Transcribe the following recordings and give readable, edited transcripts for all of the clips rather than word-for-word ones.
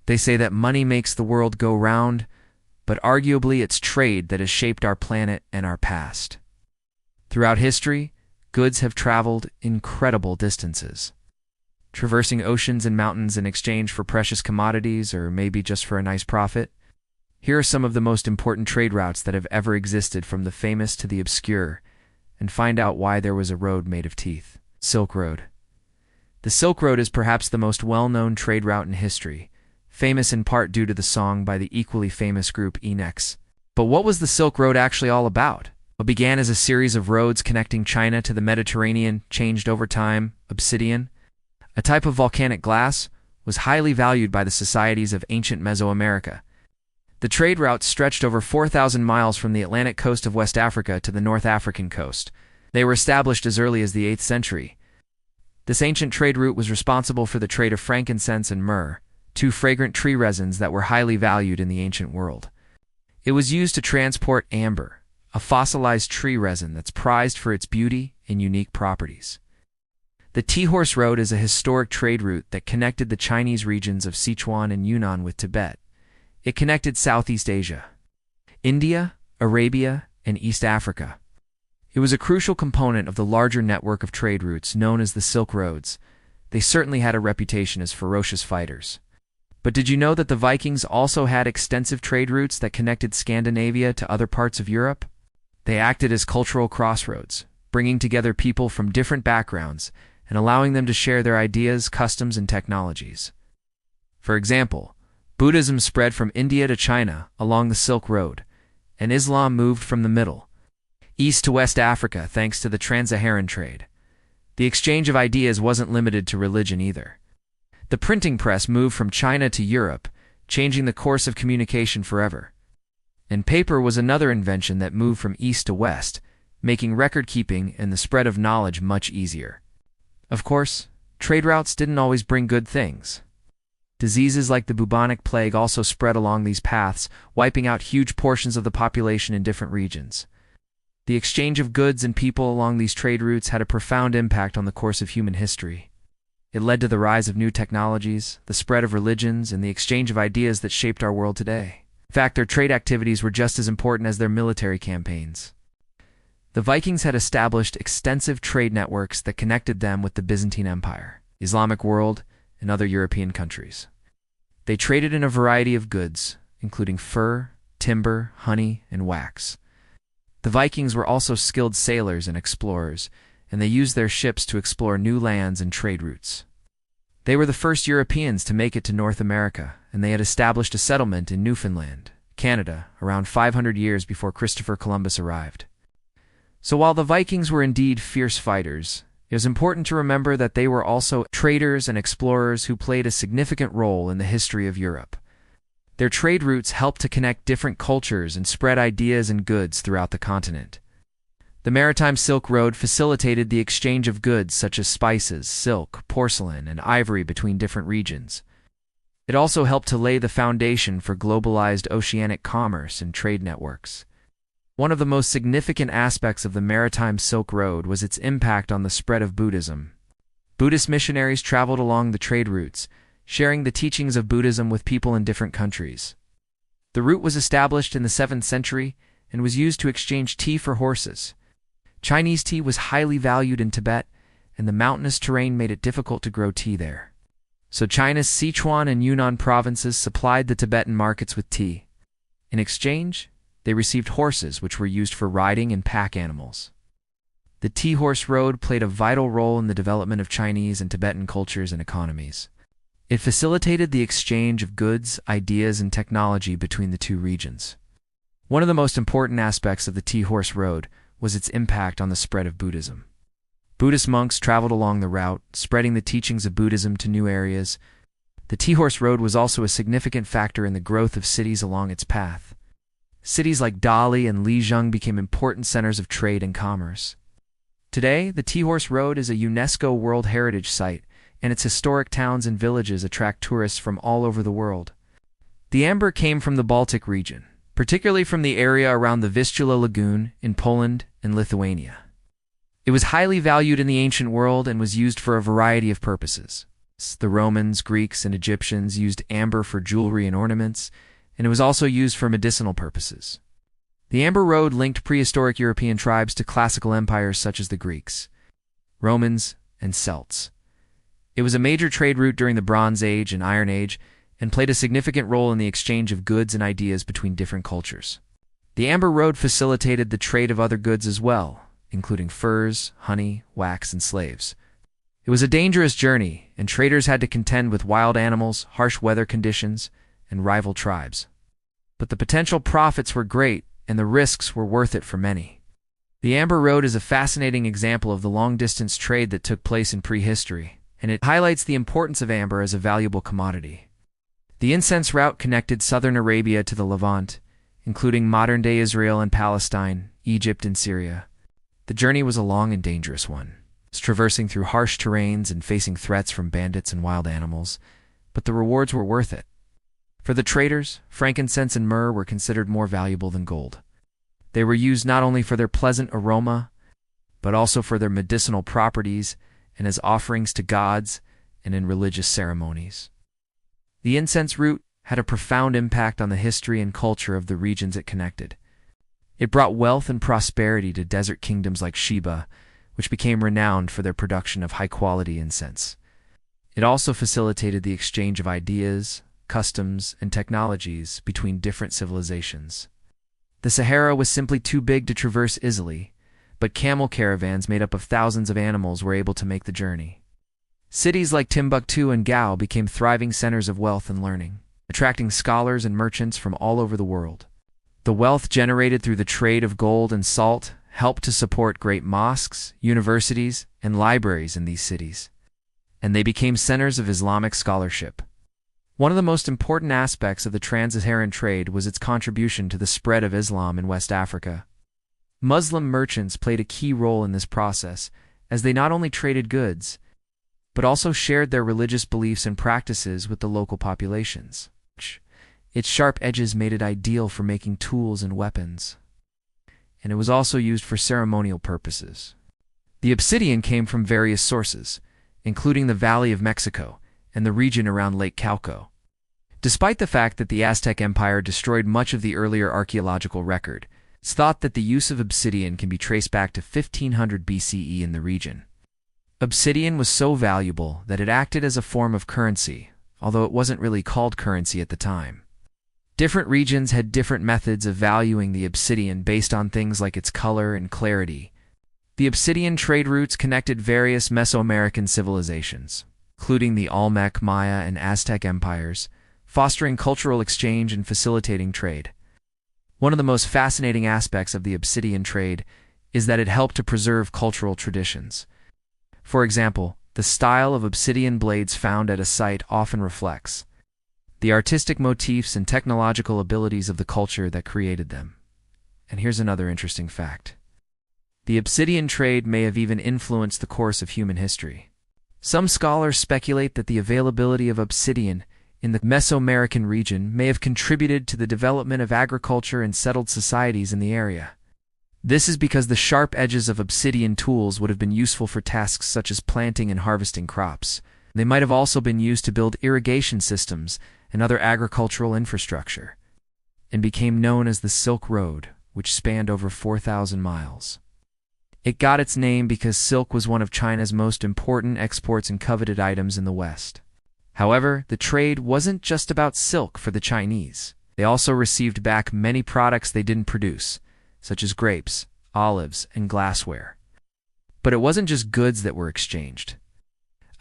They say that money makes the world go round, but arguably it's trade that has shaped our planet and our past. Throughout history, goods have traveled incredible distances, traversing oceans and mountains in exchange for precious commodities or maybe just for a nice profit. Here are some of the most important trade routes that have ever existed, from the famous to the obscure, and find out why there was a road made of teeth. Silk Road. The Silk Road is perhaps the most well-known trade route in history, famous in part due to the song by the equally famous group Enex. But what was the Silk Road actually all about? What began as a series of roads connecting China to the Mediterranean changed over time. Obsidian, a type of volcanic glass, was highly valued by the societies of ancient Mesoamerica. The trade routes stretched over 4,000 miles from the Atlantic coast of West Africa to the North African coast. They were established as early as the 8th century. This ancient trade route was responsible for the trade of frankincense and myrrh, two fragrant tree resins that were highly valued in the ancient world. It was used to transport amber, a fossilized tree resin that's prized for its beauty and unique properties. The Tea-Horse Road is a historic trade route that connected the Chinese regions of Sichuan and Yunnan with Tibet. It connected Southeast Asia, India, Arabia, and East Africa. It was a crucial component of the larger network of trade routes known as the Silk Roads. They certainly had a reputation as ferocious fighters. But did you know that the Vikings also had extensive trade routes that connected Scandinavia to other parts of Europe? They acted as cultural crossroads, bringing together people from different backgrounds and allowing them to share their ideas, customs, and technologies. For example, Buddhism spread from India to China along the Silk Road, and Islam moved from the Middle East to West Africa thanks to the trans-Saharan trade. The exchange of ideas wasn't limited to religion either. The printing press moved from China to Europe, changing the course of communication forever. And paper was another invention that moved from east to west, making record-keeping and the spread of knowledge much easier. Of course, trade routes didn't always bring good things. Diseases like the bubonic plague also spread along these paths, wiping out huge portions of the population in different regions. The exchange of goods and people along these trade routes had a profound impact on the course of human history. It led to the rise of new technologies, the spread of religions, and the exchange of ideas that shaped our world today. In fact, their trade activities were just as important as their military campaigns. The Vikings had established extensive trade networks that connected them with the Byzantine Empire, Islamic world, and other European countries. They traded in a variety of goods, including fur, timber, honey, and wax. The Vikings were also skilled sailors and explorers, and they used their ships to explore new lands and trade routes. They were the first Europeans to make it to North America, and they had established a settlement in Newfoundland, Canada, around 500 years before Christopher Columbus arrived. So while the Vikings were indeed fierce fighters, it was important to remember that they were also traders and explorers who played a significant role in the history of Europe. Their trade routes helped to connect different cultures and spread ideas and goods throughout the continent. The Maritime Silk Road facilitated the exchange of goods such as spices, silk, porcelain, and ivory between different regions. It also helped to lay the foundation for globalized oceanic commerce and trade networks. One of the most significant aspects of the Maritime Silk Road was its impact on the spread of Buddhism. Buddhist missionaries traveled along the trade routes, sharing the teachings of Buddhism with people in different countries. The route was established in the 7th century and was used to exchange tea for horses. Chinese tea was highly valued in Tibet, and the mountainous terrain made it difficult to grow tea there. So China's Sichuan and Yunnan provinces supplied the Tibetan markets with tea. In exchange, they received horses, which were used for riding and pack animals. The Tea-Horse Road played a vital role in the development of Chinese and Tibetan cultures and economies. It facilitated the exchange of goods, ideas, and technology between the two regions. One of the most important aspects of the Tea-Horse Road was its impact on the spread of Buddhism. Buddhist monks traveled along the route, spreading the teachings of Buddhism to new areas. The Tea-Horse Road was also a significant factor in the growth of cities along its path. Cities like Dali and Lijiang became important centers of trade and commerce. Today, the Tea-Horse Road is a UNESCO World Heritage Site, and its historic towns and villages attract tourists from all over the world. The amber came from the Baltic region, particularly from the area around the Vistula Lagoon in Poland and Lithuania. It was highly valued in the ancient world and was used for a variety of purposes. The Romans, Greeks, and Egyptians used amber for jewelry and ornaments, and it was also used for medicinal purposes. The Amber Road linked prehistoric European tribes to classical empires such as the Greeks, Romans, and Celts. It was a major trade route during the Bronze Age and Iron Age and played a significant role in the exchange of goods and ideas between different cultures. The Amber Road facilitated the trade of other goods as well, including furs, honey, wax, and slaves. It was a dangerous journey, and traders had to contend with wild animals, harsh weather conditions, and rival tribes. But the potential profits were great, and the risks were worth it for many. The Amber Road is a fascinating example of the long-distance trade that took place in prehistory, and it highlights the importance of amber as a valuable commodity. The incense route connected southern Arabia to the Levant, including modern-day Israel and Palestine, Egypt and Syria. The journey was a long and dangerous one, traversing through harsh terrains and facing threats from bandits and wild animals, but the rewards were worth it. For the traders, frankincense and myrrh were considered more valuable than gold. They were used not only for their pleasant aroma, but also for their medicinal properties and as offerings to gods and in religious ceremonies. The incense route had a profound impact on the history and culture of the regions it connected. It brought wealth and prosperity to desert kingdoms like Sheba, which became renowned for their production of high-quality incense. It also facilitated the exchange of ideas, customs, and technologies between different civilizations. The Sahara was simply too big to traverse easily, but camel caravans made up of thousands of animals were able to make the journey. Cities like Timbuktu and Gao became thriving centers of wealth and learning, attracting scholars and merchants from all over the world. The wealth generated through the trade of gold and salt helped to support great mosques, universities, and libraries in these cities, and they became centers of Islamic scholarship. One of the most important aspects of the trans-Saharan trade was its contribution to the spread of Islam in West Africa. Muslim merchants played a key role in this process, as they not only traded goods, but also shared their religious beliefs and practices with the local populations. Its sharp edges made it ideal for making tools and weapons, and it was also used for ceremonial purposes. The obsidian came from various sources, including the Valley of Mexico and the region around Lake Cauca. Despite the fact that the Aztec Empire destroyed much of the earlier archaeological record, it's thought that the use of obsidian can be traced back to 1500 BCE in the region. Obsidian was so valuable that it acted as a form of currency, although it wasn't really called currency at the time. Different regions had different methods of valuing the obsidian based on things like its color and clarity. The obsidian trade routes connected various Mesoamerican civilizations, including the Olmec, Maya, and Aztec empires, fostering cultural exchange and facilitating trade. One of the most fascinating aspects of the obsidian trade is that it helped to preserve cultural traditions. For example, the style of obsidian blades found at a site often reflects the artistic motifs and technological abilities of the culture that created them. And here's another interesting fact. The obsidian trade may have even influenced the course of human history. Some scholars speculate that the availability of obsidian in the Mesoamerican region may have contributed to the development of agriculture and settled societies in the area. This is because the sharp edges of obsidian tools would have been useful for tasks such as planting and harvesting crops. They might have also been used to build irrigation systems and other agricultural infrastructure, and became known as the Silk Road, which spanned over 4,000 miles. It got its name because silk was one of China's most important exports and coveted items in the West. However, the trade wasn't just about silk for the Chinese. They also received back many products they didn't produce, such as grapes, olives, and glassware. But it wasn't just goods that were exchanged.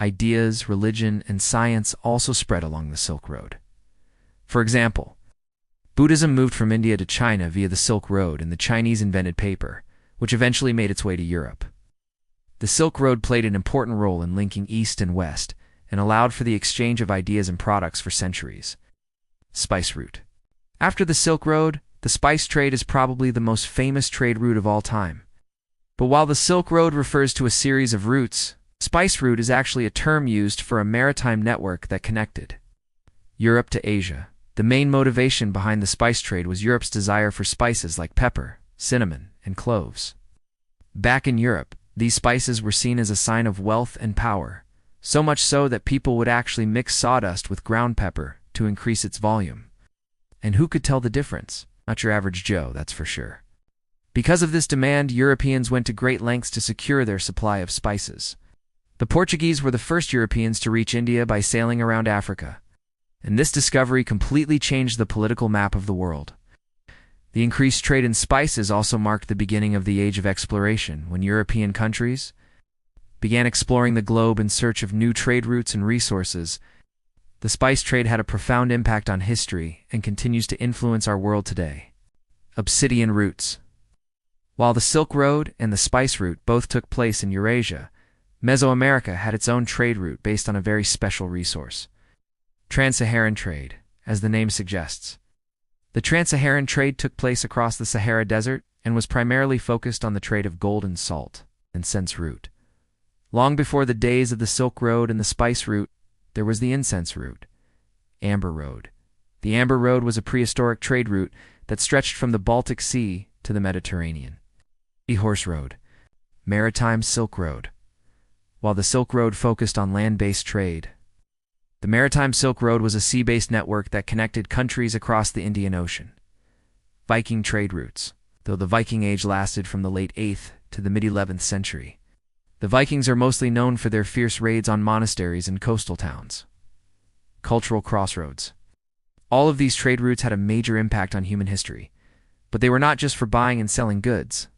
Ideas, religion, and science also spread along the Silk Road. For example, Buddhism moved from India to China via the Silk Road, and the Chinese invented paper, which eventually made its way to Europe. The Silk Road played an important role in linking East and West, and allowed for the exchange of ideas and products for centuries. Spice route. After the Silk Road, the spice trade is probably the most famous trade route of all time. But while the Silk Road refers to a series of routes, spice route is actually a term used for a maritime network that connected Europe to Asia. The main motivation behind the spice trade was Europe's desire for spices like pepper, cinnamon, and cloves. Back in Europe, these spices were seen as a sign of wealth and power, so much so that people would actually mix sawdust with ground pepper to increase its volume. And who could tell the difference? Not your average Joe, that's for sure. Because of this demand, Europeans went to great lengths to secure their supply of spices. The Portuguese were the first Europeans to reach India by sailing around Africa, and this discovery completely changed the political map of the world. The increased trade in spices also marked the beginning of the age of exploration, when European countries began exploring the globe in search of new trade routes and resources. The spice trade had a profound impact on history and continues to influence our world today. Obsidian routes. While the Silk Road and the spice route both took place in Eurasia, Mesoamerica had its own trade route based on a very special resource: Trans-Saharan trade, as the name suggests. The Trans-Saharan trade took place across the Sahara Desert and was primarily focused on the trade of gold and salt, and incense route. Long before the days of the Silk Road and the spice route, there was the incense route, Amber Road. The Amber Road was a prehistoric trade route that stretched from the Baltic Sea to the Mediterranean. The Horse Road, Maritime Silk Road. While the Silk Road focused on land-based trade, the Maritime Silk Road was a sea-based network that connected countries across the Indian Ocean. Viking trade routes. Though the Viking Age lasted from the late 8th to the mid-11th century, the Vikings are mostly known for their fierce raids on monasteries and coastal towns. Cultural crossroads. All of these trade routes had a major impact on human history, but they were not just for buying and selling goods.